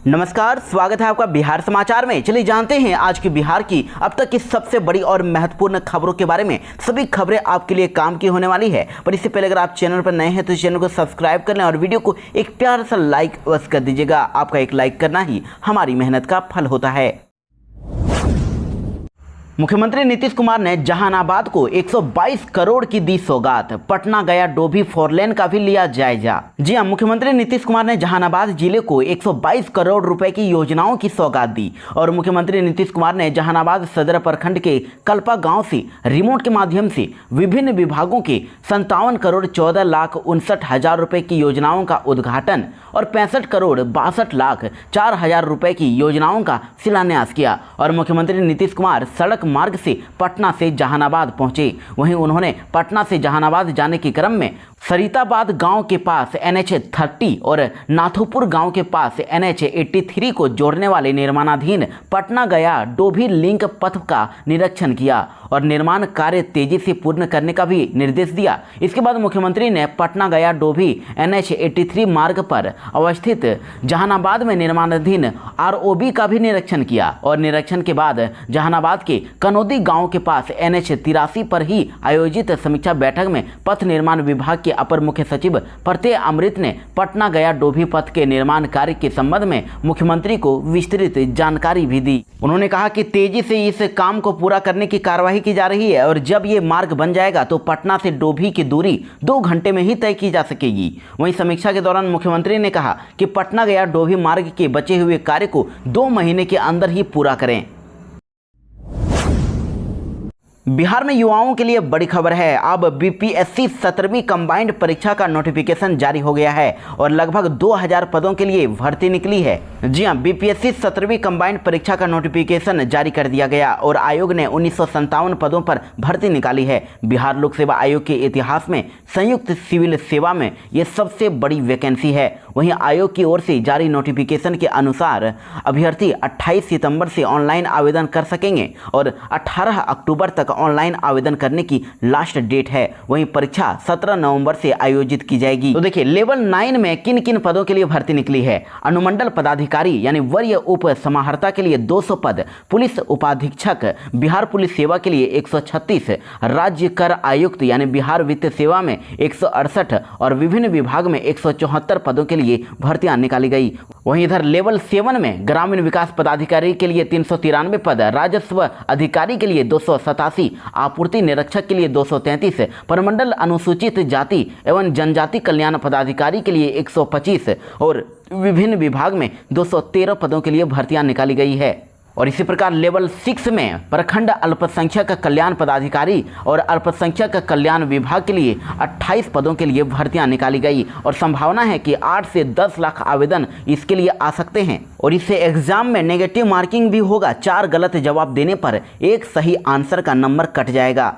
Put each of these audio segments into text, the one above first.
नमस्कार, स्वागत है आपका बिहार समाचार में। चलिए जानते हैं आज की बिहार की अब तक की सबसे बड़ी और महत्वपूर्ण खबरों के बारे में। सभी खबरें आपके लिए काम की होने वाली है, पर इससे पहले अगर आप चैनल पर नए हैं तो चैनल को सब्सक्राइब कर लें और वीडियो को एक प्यारा सा लाइक अवश्य कर दीजिएगा। आपका एक लाइक करना ही हमारी मेहनत का फल होता है। मुख्यमंत्री नीतीश कुमार ने जहानाबाद को 122 करोड़ की दी सौगात। पटना गया डोभी फोरलेन का भी लिया जायजा। जी हां, मुख्यमंत्री नीतीश कुमार ने जहानाबाद जिले को 122 करोड़ रुपए की योजनाओं की सौगात दी और मुख्यमंत्री नीतीश कुमार ने जहानाबाद सदर प्रखंड के कल्पा गांव से रिमोट के माध्यम से विभिन्न विभागों के 57 करोड़ 14 लाख 59 हजार रुपए की योजनाओं का उद्घाटन और 65 करोड़ 62 लाख 4 हजार रुपए की योजनाओं का शिलान्यास किया। और मुख्यमंत्री नीतीश कुमार सड़क मार्ग से पटना से जहानाबाद पहुंचे। वहीं उन्होंने पटना से जहानाबाद जाने के क्रम में सरिताबाद गांव के पास NH 30 और नाथुपुर गांव के पास NH 83 को जोड़ने वाले निर्माणाधीन पटना गया डोभी लिंक पथ का निरीक्षण किया और निर्माण कार्य तेजी से पूर्ण करने का भी निर्देश दिया। इसके बाद मुख्यमंत्री ने पटना गया डोभी NH 83 मार्ग पर अवस्थित जहानाबाद में निर्माणाधीन ROB का भी निरीक्षण किया और निरीक्षण के बाद जहानाबाद के कनौदी गांव के पास NH 83 पर ही आयोजित समीक्षा बैठक में पथ निर्माण विभाग के अपर मुख्य सचिव प्रत्यय अमृत ने पटना गया डोभी पथ के निर्माण कार्य के संबंध में मुख्यमंत्री को विस्तृत जानकारी भी दी। उन्होंने कहा कि तेजी से इस काम को पूरा करने की कार्यवाही की जा रही है और जब ये मार्ग बन जाएगा तो पटना से डोभी की दूरी 2 घंटे में ही तय की जा सकेगी। वहीं समीक्षा के दौरान मुख्यमंत्री ने कहा कि पटना गया डोभी मार्ग के बचे हुए कार्य को 2 महीने के अंदर ही पूरा करें। बिहार में युवाओं के लिए बड़ी खबर है। अब BPSC 17वीं कंबाइंड परीक्षा का नोटिफिकेशन जारी हो गया है और लगभग 2000 पदों के लिए भर्ती निकली है। जी हां, BPSC 17वीं कंबाइंड परीक्षा का नोटिफिकेशन जारी कर दिया गया और आयोग ने 1957 पदों पर भर्ती निकाली है। बिहार लोक सेवा आयोग के इतिहास में संयुक्त सिविल सेवा में यह सबसे बड़ी वैकेंसी है। वहीं आयोग की ओर से जारी नोटिफिकेशन के अनुसार अभ्यर्थी 28 सितंबर से ऑनलाइन आवेदन कर सकेंगे और 18 अक्टूबर तक ऑनलाइन आवेदन करने की लास्ट डेट है। वहीं परीक्षा 17 नवंबर से आयोजित की जाएगी। तो देखिए, लेवल 9 में किन किन पदों के लिए भर्ती निकली है। अनुमंडल पदाधिकारी यानी वरीय उप समाहर्ता के लिए 200 पद, पुलिस उपाधीक्षक बिहार पुलिस सेवा के लिए 136, राज्य कर आयुक्त यानी बिहार वित्त सेवा में 168 और विभिन्न विभाग में 174 पदों के लिए भर्तियां निकाली गई। वहीं इधर लेवल 7 में ग्रामीण विकास पदाधिकारी के लिए 393 पद, राजस्व अधिकारी के लिए 287, आपूर्ति निरीक्षक के लिए 233, प्रमंडल अनुसूचित जाति एवं जनजाति कल्याण पदाधिकारी के लिए 125 और विभिन्न विभाग में 213 पदों के लिए भर्तियां निकाली गई है। और इसी प्रकार लेवल 6 में प्रखंड अल्पसंख्यक कल्याण पदाधिकारी और अल्पसंख्यक कल्याण विभाग के लिए 28 पदों के लिए भर्तियां निकाली गई और संभावना है कि 8 से 10 लाख आवेदन इसके लिए आ सकते हैं। और इससे एग्जाम में नेगेटिव मार्किंग भी होगा। 4 गलत जवाब देने पर 1 सही आंसर का नंबर कट जाएगा।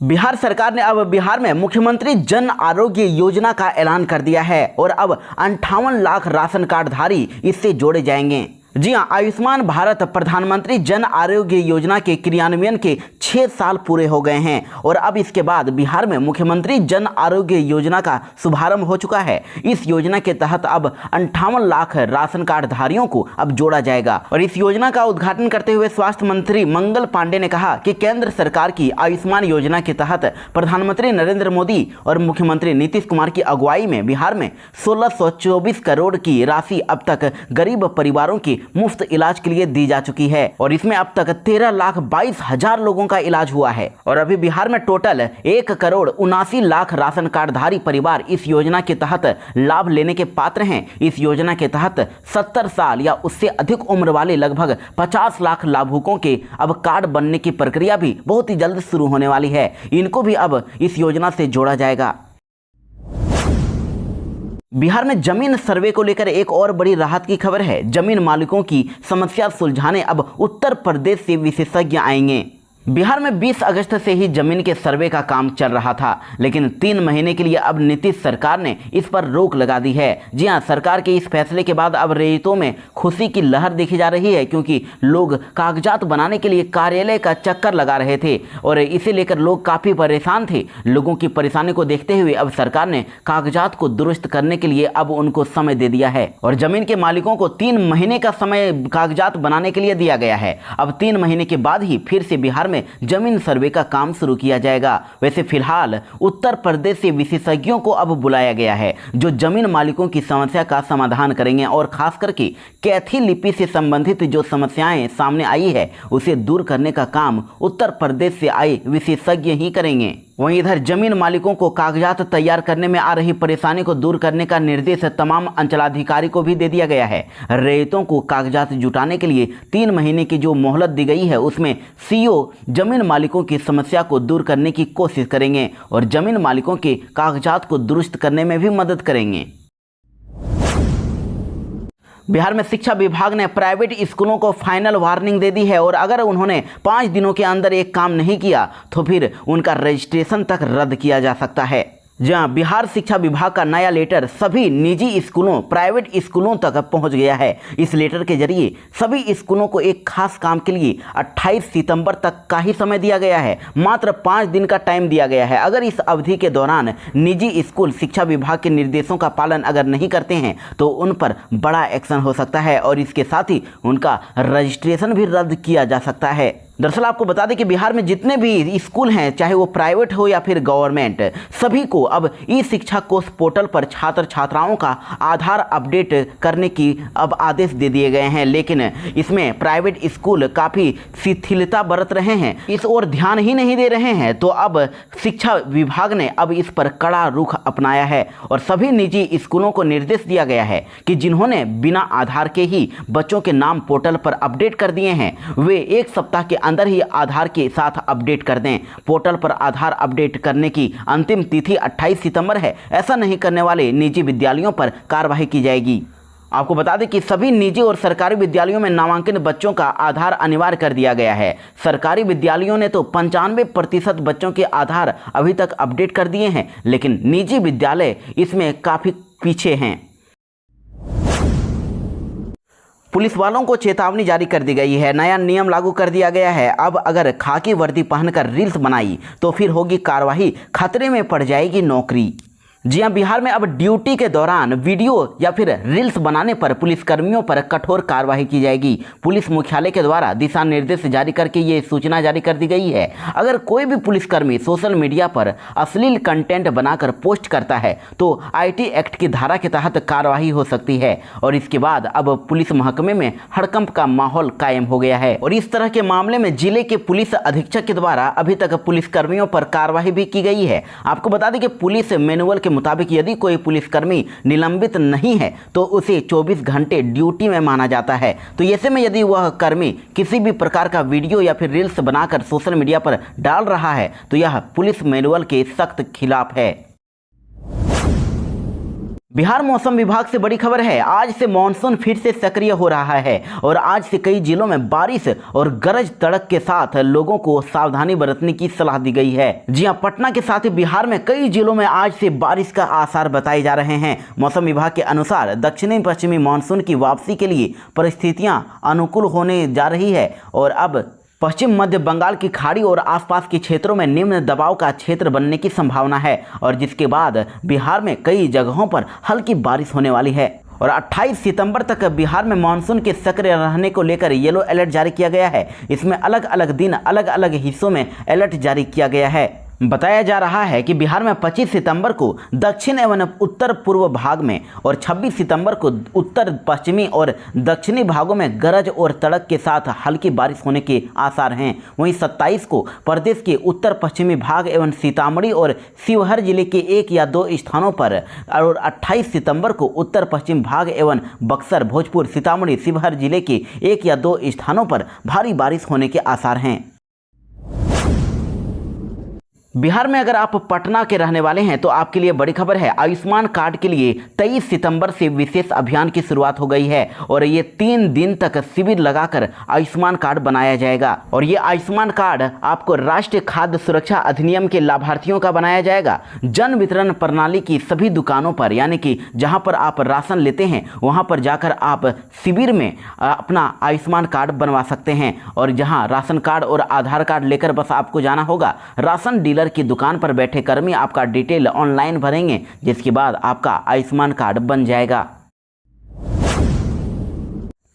बिहार सरकार ने अब बिहार में मुख्यमंत्री जन आरोग्य योजना का ऐलान कर दिया है और अब 58 लाख राशन कार्डधारी इससे जोड़े जाएंगे। जी हां, आयुष्मान भारत प्रधानमंत्री जन आरोग्य योजना के क्रियान्वयन के 6 साल पूरे हो गए हैं और अब इसके बाद बिहार में मुख्यमंत्री जन आरोग्य योजना का शुभारंभ हो चुका है। इस योजना के तहत अब 58 लाख राशन कार्डधारियों को अब जोड़ा जाएगा। और इस योजना का उद्घाटन करते हुए स्वास्थ्य मंत्री मंगल पांडे ने कहा कि केंद्र सरकार की आयुष्मान योजना के तहत प्रधानमंत्री नरेंद्र मोदी और मुख्यमंत्री नीतीश कुमार की अगुवाई में बिहार में 1624 करोड़ की राशि अब तक गरीब परिवारों की मुफ्त इलाज के लिए दी जा चुकी है और इसमें अब तक 13,22,000 लोगों का इलाज हुआ है। और अभी बिहार में टोटल 1,79 लाख राशन कार्डधारी परिवार इस योजना के तहत लाभ लेने के पात्र हैं। इस योजना के तहत 70 साल या उससे अधिक उम्र वाले लगभग 50 लाख लाभुकों के अब कार्ड बनने की प्रक्रिया भी बहुत ही जल्द शुरू होने वाली है। इनको भी अब इस योजना से जोड़ा जाएगा। बिहार में जमीन सर्वे को लेकर एक और बड़ी राहत की खबर है। जमीन मालिकों की समस्या सुलझाने अब उत्तर प्रदेश से विशेषज्ञ आएंगे। बिहार में 20 अगस्त से ही जमीन के सर्वे का काम चल रहा था, लेकिन 3 महीने के लिए अब नीतीश सरकार ने इस पर रोक लगा दी है। जी हां, सरकार के इस फैसले के बाद अब रैयतों में खुशी की लहर देखी जा रही है, क्योंकि लोग कागजात बनाने के लिए कार्यालय का चक्कर लगा रहे थे और इसे लेकर लोग काफ़ी परेशान थे। लोगों की परेशानी को देखते हुए अब सरकार ने कागजात को दुरुस्त करने के लिए अब उनको समय दे दिया है और जमीन के मालिकों को 3 महीने का समय कागजात बनाने के लिए दिया गया है। अब 3 महीने के बाद ही फिर से बिहार में जमीन सर्वे का काम शुरू किया जाएगा। वैसे फिलहाल उत्तर प्रदेश से विशेषज्ञों को अब बुलाया गया है, जो जमीन मालिकों की समस्या का समाधान करेंगे और खास करके कैथी लिपि से संबंधित जो समस्याएं सामने आई है उसे दूर करने का काम उत्तर प्रदेश से आए विशेषज्ञ ही करेंगे। वहीं इधर जमीन मालिकों को कागजात तैयार करने में आ रही परेशानी को दूर करने का निर्देश तमाम अंचलाधिकारी को भी दे दिया गया है। रैयतों को कागजात जुटाने के लिए 3 महीने की जो मोहलत दी गई है उसमें सीओ जमीन मालिकों की समस्या को दूर करने की कोशिश करेंगे और जमीन मालिकों के कागजात को दुरुस्त करने में भी मदद करेंगे। बिहार में शिक्षा विभाग ने प्राइवेट स्कूलों को फाइनल वार्निंग दे दी है और अगर उन्होंने 5 दिनों के अंदर एक काम नहीं किया तो फिर उनका रजिस्ट्रेशन तक रद्द किया जा सकता है। जहां बिहार शिक्षा विभाग का नया लेटर सभी निजी स्कूलों, प्राइवेट स्कूलों तक पहुंच गया है। इस लेटर के जरिए सभी स्कूलों को एक खास काम के लिए 28 सितंबर तक का ही समय दिया गया है। मात्र 5 दिन का टाइम दिया गया है। अगर इस अवधि के दौरान निजी स्कूल शिक्षा विभाग के निर्देशों का पालन अगर नहीं करते हैं तो उन पर बड़ा एक्शन हो सकता है और इसके साथ ही उनका रजिस्ट्रेशन भी रद्द किया जा सकता है। दरअसल आपको बता दें कि बिहार में जितने भी स्कूल हैं, चाहे वो प्राइवेट हो या फिर गवर्नमेंट, सभी को अब ई शिक्षा कोष पोर्टल पर छात्र छात्राओं का आधार अपडेट करने की अब आदेश दे दिए गए हैं। लेकिन इसमें प्राइवेट स्कूल काफ़ी शिथिलता बरत रहे हैं, इस ओर ध्यान ही नहीं दे रहे हैं। तो अब शिक्षा विभाग ने अब इस पर कड़ा रुख अपनाया है और सभी निजी स्कूलों को निर्देश दिया गया है कि जिन्होंने बिना आधार के ही बच्चों के नाम पोर्टल पर अपडेट कर दिए हैं वे 1 सप्ताह के अंदर ही आधार के साथ अपडेट कर दें। पोर्टल पर आधार अपडेट करने की अंतिम तिथि 28 सितंबर है। ऐसा नहीं करने वाले निजी विद्यालयों पर कार्रवाई की जाएगी। आपको बता दें कि सभी निजी और सरकारी विद्यालयों में नामांकित बच्चों का आधार अनिवार्य कर दिया गया है। सरकारी विद्यालयों ने तो 95% बच्चों के आधार अभी तक अपडेट कर दिए हैं, लेकिन निजी विद्यालय इसमें काफ़ी पीछे हैं। पुलिस वालों को चेतावनी जारी कर दी गई है। नया नियम लागू कर दिया गया है। अब अगर खाकी वर्दी पहनकर रील्स बनाई तो फिर होगी कार्रवाई, खतरे में पड़ जाएगी नौकरी। जी हां, बिहार में अब ड्यूटी के दौरान वीडियो या फिर रील्स बनाने पर पुलिसकर्मियों पर कठोर कार्रवाई की जाएगी। पुलिस मुख्यालय के द्वारा दिशा निर्देश जारी करके ये सूचना जारी कर दी गई है। अगर कोई भी पुलिसकर्मी सोशल मीडिया पर अश्लील कंटेंट बनाकर पोस्ट करता है तो IT एक्ट की धारा के तहत कार्रवाई हो सकती है और इसके बाद अब पुलिस महकमे में हड़कंप का माहौल कायम हो गया है। और इस तरह के मामले में जिले के पुलिस अधीक्षक के द्वारा अभी तक पुलिसकर्मियों पर कार्रवाई भी की गई है। आपको बता दें कि पुलिस मैनुअल के मुताबिक यदि कोई पुलिसकर्मी निलंबित नहीं है तो उसे 24 घंटे ड्यूटी में माना जाता है। तो ऐसे में यदि वह कर्मी किसी भी प्रकार का वीडियो या फिर रील्स बनाकर सोशल मीडिया पर डाल रहा है तो यह पुलिस मैनुअल के सख्त खिलाफ है। बिहार मौसम विभाग से बड़ी खबर है। आज से मानसून फिर से सक्रिय हो रहा है और आज से कई जिलों में बारिश और गरज तड़क के साथ लोगों को सावधानी बरतने की सलाह दी गई है। जी हां, पटना के साथ ही बिहार में कई जिलों में आज से बारिश का आसार बताए जा रहे हैं। मौसम विभाग के अनुसार दक्षिणी पश्चिमी मानसून की वापसी के लिए परिस्थितियां अनुकूल होने जा रही है और अब पश्चिम मध्य बंगाल की खाड़ी और आसपास के क्षेत्रों में निम्न दबाव का क्षेत्र बनने की संभावना है और जिसके बाद बिहार में कई जगहों पर हल्की बारिश होने वाली है। और 28 सितंबर तक बिहार में मानसून के सक्रिय रहने को लेकर येलो अलर्ट जारी किया गया है। इसमें अलग अलग दिन अलग अलग हिस्सों में अलर्ट जारी किया गया है। बताया जा रहा है कि बिहार में 25 सितंबर को दक्षिण एवं उत्तर पूर्व भाग में और 26 सितंबर को उत्तर पश्चिमी और दक्षिणी भागों में गरज और तड़क के साथ हल्की बारिश होने के आसार हैं। वहीं 27 को प्रदेश के उत्तर पश्चिमी भाग एवं सीतामढ़ी और शिवहर जिले के 1 या 2 स्थानों पर और 28 सितंबर को उत्तर पश्चिम भाग एवं बक्सर, भोजपुर, सीतामढ़ी, शिवहर जिले के 1 या 2 स्थानों पर भारी बारिश होने के आसार हैं। बिहार में अगर आप पटना के रहने वाले हैं तो आपके लिए बड़ी खबर है। आयुष्मान कार्ड के लिए 23 सितंबर से विशेष अभियान की शुरुआत हो गई है और ये 3 दिन तक शिविर लगाकर आयुष्मान कार्ड बनाया जाएगा। और ये आयुष्मान कार्ड आपको राष्ट्रीय खाद्य सुरक्षा अधिनियम के लाभार्थियों का बनाया जाएगा। जन वितरण प्रणाली की सभी दुकानों पर, यानी कि जहां पर आप राशन लेते हैं वहां पर जाकर आप शिविर में अपना आयुष्मान कार्ड बनवा सकते हैं। और जहां राशन कार्ड और आधार कार्ड लेकर बस आपको जाना होगा। राशन डीलर की दुकान पर बैठे कर्मी आपका डिटेल ऑनलाइन भरेंगे, जिसके बाद आपका आयुष्मान कार्ड बन जाएगा।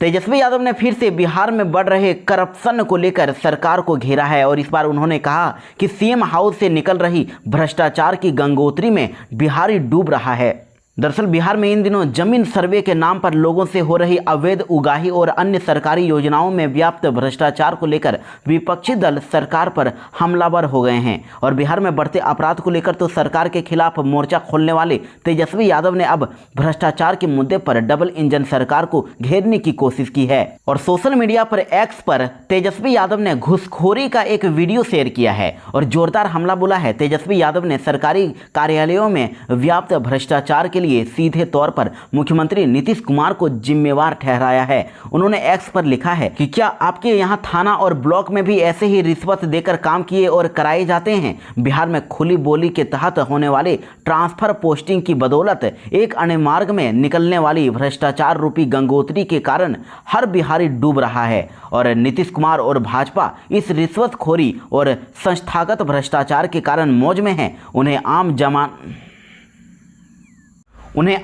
तेजस्वी यादव ने फिर से बिहार में बढ़ रहे करप्शन को लेकर सरकार को घेरा है और इस बार उन्होंने कहा कि सीएम हाउस से निकल रही भ्रष्टाचार की गंगोत्री में बिहार ही डूब रहा है। दरअसल बिहार में इन दिनों जमीन सर्वे के नाम पर लोगों से हो रही अवैध उगाही और अन्य सरकारी योजनाओं में व्याप्त भ्रष्टाचार को लेकर विपक्षी दल सरकार पर हमलावर हो गए हैं। और बिहार में बढ़ते अपराध को लेकर तो सरकार के खिलाफ मोर्चा खोलने वाले तेजस्वी यादव ने अब भ्रष्टाचार के मुद्दे पर डबल इंजन सरकार को घेरने की कोशिश की है। और सोशल मीडिया पर एक्स पर तेजस्वी यादव ने घूसखोरी का एक वीडियो शेयर किया है और जोरदार हमला बोला है। तेजस्वी यादव ने सरकारी कार्यालयों में व्याप्त भ्रष्टाचार के लिए सीधे तौर पर मुख्यमंत्री नीतीश कुमार को जिम्मेवार ठहराया है। उन्होंने एक्स पर लिखा है कि क्या आपके यहां थाना और ब्लॉक में भी ऐसे ही रिश्वत देकर काम किए और कराए जाते हैं? बिहार में खुली बोली के तहत होने वाले ट्रांसफर पोस्टिंग की बदौलत एक अन्य मार्ग में निकलने वाली भ्रष्टाचार रूपी गंगोत्री के कारण हर बिहारी डूब रहा है। और नीतीश कुमार और भाजपा इस रिश्वतखोरी और संस्थागत भ्रष्टाचार के कारण मौज में है। उन्हें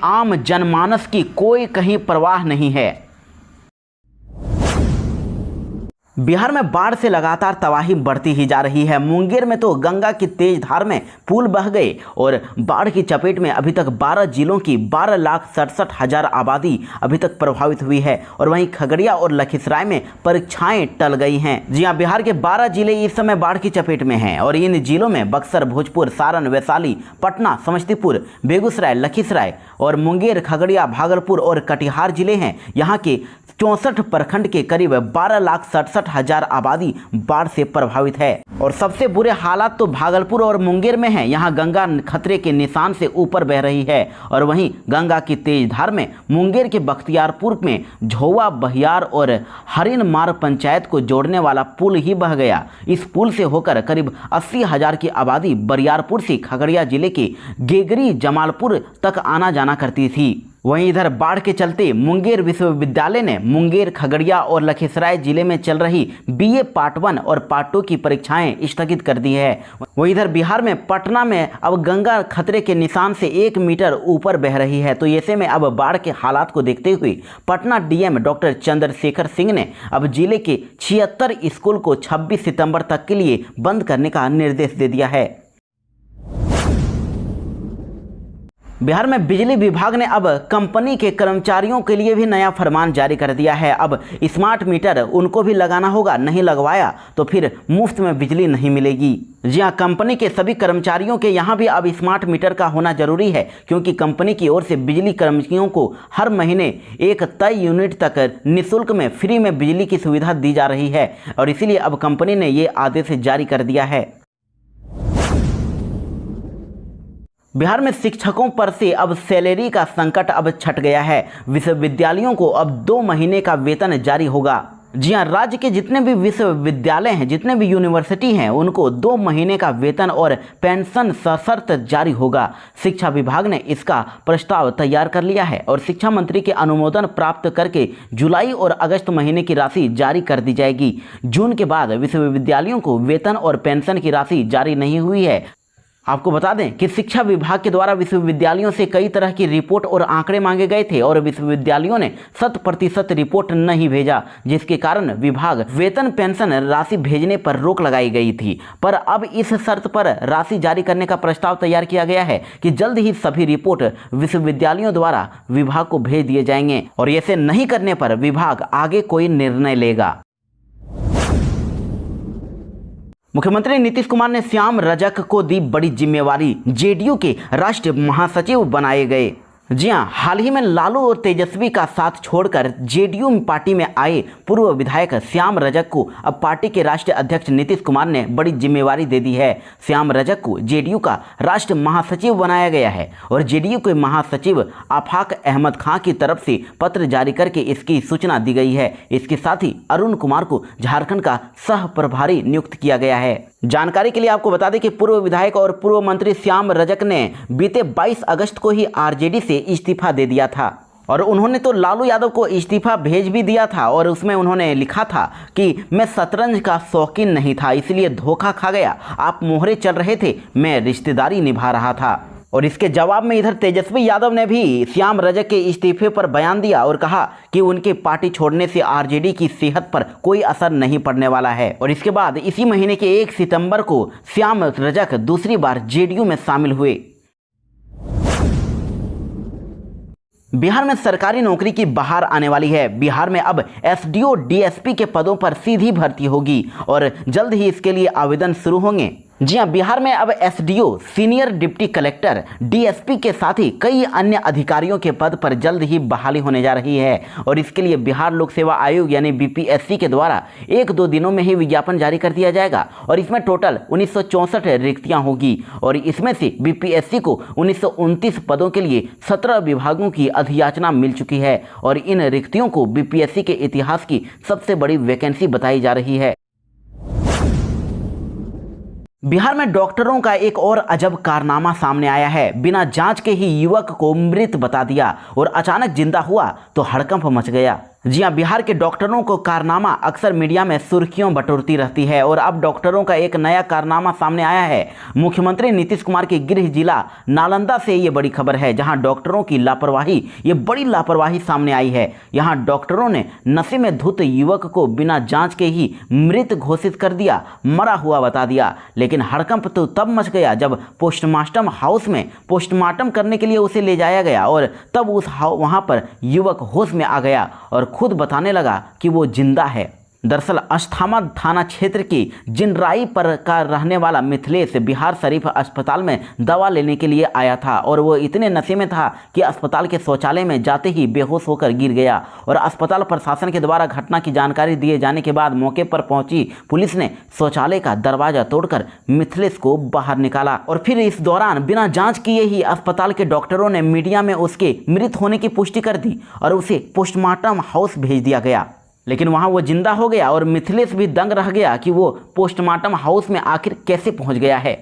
आम जनमानस की कोई कहीं परवाह नहीं है। बिहार में बाढ़ से लगातार तबाही बढ़ती ही जा रही है। मुंगेर में तो गंगा की तेज धार में पुल बह गए और बाढ़ की चपेट में अभी तक 12 जिलों की 12,67,000 आबादी अभी तक प्रभावित हुई है। और वहीं खगड़िया और लखीसराय में परीक्षाएं टल गई हैं। जी हां, बिहार के 12 जिले इस समय बाढ़ की चपेट में हैं और इन जिलों में बक्सर, भोजपुर, सारण, वैशाली, पटना, समस्तीपुर, बेगूसराय, लखीसराय और मुंगेर, खगड़िया, भागलपुर और कटिहार जिले हैं। यहाँ के 64 प्रखंड के करीब 12,67,000 आबादी बाढ़ से प्रभावित है। और सबसे बुरे हालात तो भागलपुर और मुंगेर में हैं। यहाँ गंगा खतरे के निशान से ऊपर बह रही है और वहीं गंगा की तेज धार में मुंगेर के बख्तियारपुर में झोवा, बहियार और हरिनमार पंचायत को जोड़ने वाला पुल ही बह गया। इस पुल से होकर करीब 80,000 की आबादी बरियारपुर से खगड़िया जिले के गेगरी, जमालपुर तक आना जाना करती थी। वहीं इधर बाढ़ के चलते मुंगेर विश्वविद्यालय ने मुंगेर, खगड़िया और लखीसराय जिले में चल रही बीए पार्ट 1 और पार्ट 2 की परीक्षाएं स्थगित कर दी है। वहीं इधर बिहार में पटना में अब गंगा खतरे के निशान से 1 मीटर ऊपर बह रही है। तो ऐसे में अब बाढ़ के हालात को देखते हुए पटना डीएम डॉक्टर चंद्रशेखर सिंह ने अब जिले के 76 स्कूल को 26 सितंबर तक के लिए बंद करने का निर्देश दे दिया है। बिहार में बिजली विभाग ने अब कंपनी के कर्मचारियों के लिए भी नया फरमान जारी कर दिया है। अब स्मार्ट मीटर उनको भी लगाना होगा, नहीं लगवाया तो फिर मुफ्त में बिजली नहीं मिलेगी। जी हाँ, कंपनी के सभी कर्मचारियों के यहाँ भी अब स्मार्ट मीटर का होना जरूरी है, क्योंकि कंपनी की ओर से बिजली कर्मचारियों को हर महीने एक तय यूनिट तक निःशुल्क में फ्री में बिजली की सुविधा दी जा रही है और इसीलिए अब कंपनी ने ये आदेश जारी कर दिया है। बिहार में शिक्षकों पर से अब सैलरी का संकट अब छट गया है। विश्वविद्यालयों को अब 2 महीने का वेतन जारी होगा। जी हाँ, राज्य के जितने भी विश्वविद्यालय हैं, जितने भी यूनिवर्सिटी हैं, उनको 2 महीने का वेतन और पेंशन सशर्त जारी होगा। शिक्षा विभाग ने इसका प्रस्ताव तैयार कर लिया है और शिक्षा मंत्री के अनुमोदन प्राप्त करके जुलाई और अगस्त महीने की राशि जारी कर दी जाएगी। जून के बाद विश्वविद्यालयों को वेतन और पेंशन की राशि जारी नहीं हुई है। आपको बता दें कि शिक्षा विभाग के द्वारा विश्वविद्यालयों से कई तरह की रिपोर्ट और आंकड़े मांगे गए थे और विश्वविद्यालयों ने 100% रिपोर्ट नहीं भेजा, जिसके कारण विभाग वेतन पेंशन राशि भेजने पर रोक लगाई गई थी। पर अब इस शर्त पर राशि जारी करने का प्रस्ताव तैयार किया गया है कि जल्द ही सभी रिपोर्ट विश्वविद्यालयों द्वारा विभाग को भेज दिए जाएंगे और ऐसे नहीं करने पर विभाग आगे कोई निर्णय लेगा। मुख्यमंत्री नीतीश कुमार ने श्याम रजक को दी बड़ी जिम्मेवारी, जेडीयू के राष्ट्रीय महासचिव बनाए गए। जी हाँ, हाल ही में लालू और तेजस्वी का साथ छोड़कर जेडीयू पार्टी में आए पूर्व विधायक श्याम रजक को अब पार्टी के राष्ट्रीय अध्यक्ष नीतीश कुमार ने बड़ी जिम्मेवारी दे दी है। श्याम रजक को जेडीयू का राष्ट्रीय महासचिव बनाया गया है और जेडीयू के महासचिव आफाक अहमद खां की तरफ से पत्र जारी करके इसकी सूचना दी गई है। इसके साथ ही अरुण कुमार को झारखंड का सह प्रभारी नियुक्त किया गया है। जानकारी के लिए आपको बता दें कि पूर्व विधायक और पूर्व मंत्री श्याम रजक ने बीते 22 अगस्त को ही आरजेडी से इस्तीफा दे दिया था और उन्होंने तो लालू यादव को इस्तीफा भेज भी दिया था और उसमें उन्होंने लिखा था कि मैं शतरंज का शौकीन नहीं था, इसलिए धोखा खा गया। आप मोहरे चल रहे थे, मैं रिश्तेदारी निभा रहा था। और इसके जवाब में इधर तेजस्वी यादव ने भी श्याम रजक के इस्तीफे पर बयान दिया और कहा कि उनके पार्टी छोड़ने से आरजेडी की सेहत पर कोई असर नहीं पड़ने वाला है। और इसके बाद इसी महीने के 1 सितंबर को श्याम रजक दूसरी बार जेडीयू में शामिल हुए। बिहार में सरकारी नौकरी की बहार आने वाली है। बिहार में अब एसडीओ डीएसपी के पदों पर सीधी भर्ती होगी और जल्द ही इसके लिए आवेदन शुरू होंगे। जी हाँ, बिहार में अब SDO, senior deputy collector, DSP के साथ ही कई अन्य अधिकारियों के पद पर जल्द ही बहाली होने जा रही है और इसके लिए बिहार लोक सेवा आयोग यानी बीपीएससी के द्वारा 1-2 दिनों में ही विज्ञापन जारी कर दिया जाएगा और इसमें टोटल 1964 रिक्तियां होगी और इसमें से बीपीएससी को 1929 पदों के लिए 17 विभागों की अधियाचना मिल चुकी है और इन रिक्तियों को बीपीएससी के इतिहास की सबसे बड़ी वैकेंसी बताई जा रही है। बिहार में डॉक्टरों का एक और अजब कारनामा सामने आया है। बिना जांच के ही युवक को मृत बता दिया और अचानक जिंदा हुआ तो हड़कंप मच गया। जी हाँ, बिहार के डॉक्टरों को कारनामा अक्सर मीडिया में सुर्खियों बटोरती रहती है और अब डॉक्टरों का एक नया कारनामा सामने आया है। मुख्यमंत्री नीतीश कुमार के गृह जिला नालंदा से ये बड़ी खबर है, जहां डॉक्टरों की लापरवाही, ये बड़ी लापरवाही सामने आई है। यहां डॉक्टरों ने नशे में धुत युवक को बिना जांच के ही मृत घोषित कर दिया, मरा हुआ बता दिया। लेकिन हड़कंप तो तब मच गया जब पोस्टमार्टम हाउस में पोस्टमार्टम करने के लिए उसे ले जाया गया और तब वहां पर युवक होश में आ गया और खुद बताने लगा कि वो जिंदा है। दरअसल अस्थामा थाना क्षेत्र की जिनराई पर का रहने वाला मिथिलेश बिहार शरीफ अस्पताल में दवा लेने के लिए आया था और वो इतने नशे में था कि अस्पताल के शौचालय में जाते ही बेहोश होकर गिर गया और अस्पताल प्रशासन के द्वारा घटना की जानकारी दिए जाने के बाद मौके पर पहुंची पुलिस ने शौचालय का दरवाजा तोड़कर मिथिलेश को बाहर निकाला और फिर इस दौरान बिना जांच किए ही अस्पताल के डॉक्टरों ने मीडिया में उसके मृत होने की पुष्टि कर दी और उसे पोस्टमार्टम हाउस भेज दिया गया। लेकिन वहां वो जिंदा हो गया और मिथिलेश भी दंग रह गया कि वो पोस्टमार्टम हाउस में आखिर कैसे पहुंच गया है।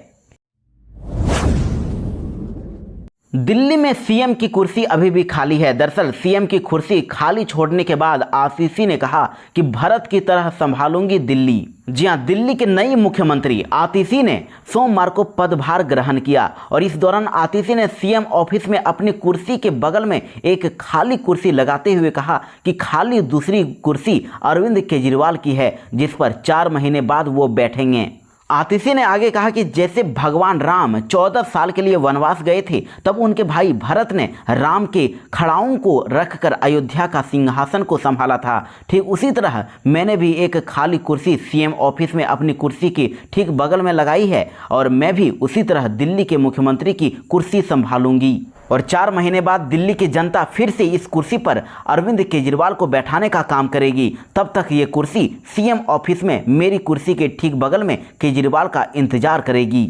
दिल्ली में सीएम की कुर्सी अभी भी खाली है। दरअसल सीएम की कुर्सी खाली छोड़ने के बाद आतिशी ने कहा कि भरत की तरह संभालूंगी दिल्ली। जी हां, दिल्ली के नई मुख्यमंत्री आतिशी ने सोमवार को पदभार ग्रहण किया और इस दौरान आतिशी ने सीएम ऑफिस में अपनी कुर्सी के बगल में एक खाली कुर्सी लगाते हुए कहा कि खाली दूसरी कुर्सी अरविंद केजरीवाल की है, जिस पर 4 महीने बाद वो बैठेंगे। आतिशी ने आगे कहा कि जैसे भगवान राम 14 साल के लिए वनवास गए थे, तब उनके भाई भरत ने राम के खड़ाओं को रखकर अयोध्या का सिंहासन को संभाला था, ठीक उसी तरह मैंने भी एक खाली कुर्सी सीएम ऑफिस में अपनी कुर्सी के ठीक बगल में लगाई है और मैं भी उसी तरह दिल्ली के मुख्यमंत्री की कुर्सी संभालूंगी और 4 महीने बाद दिल्ली की जनता फिर से इस कुर्सी पर अरविंद केजरीवाल को बैठाने का काम करेगी। तब तक ये कुर्सी सीएम ऑफिस में मेरी कुर्सी के ठीक बगल में केजरीवाल का इंतजार करेगी।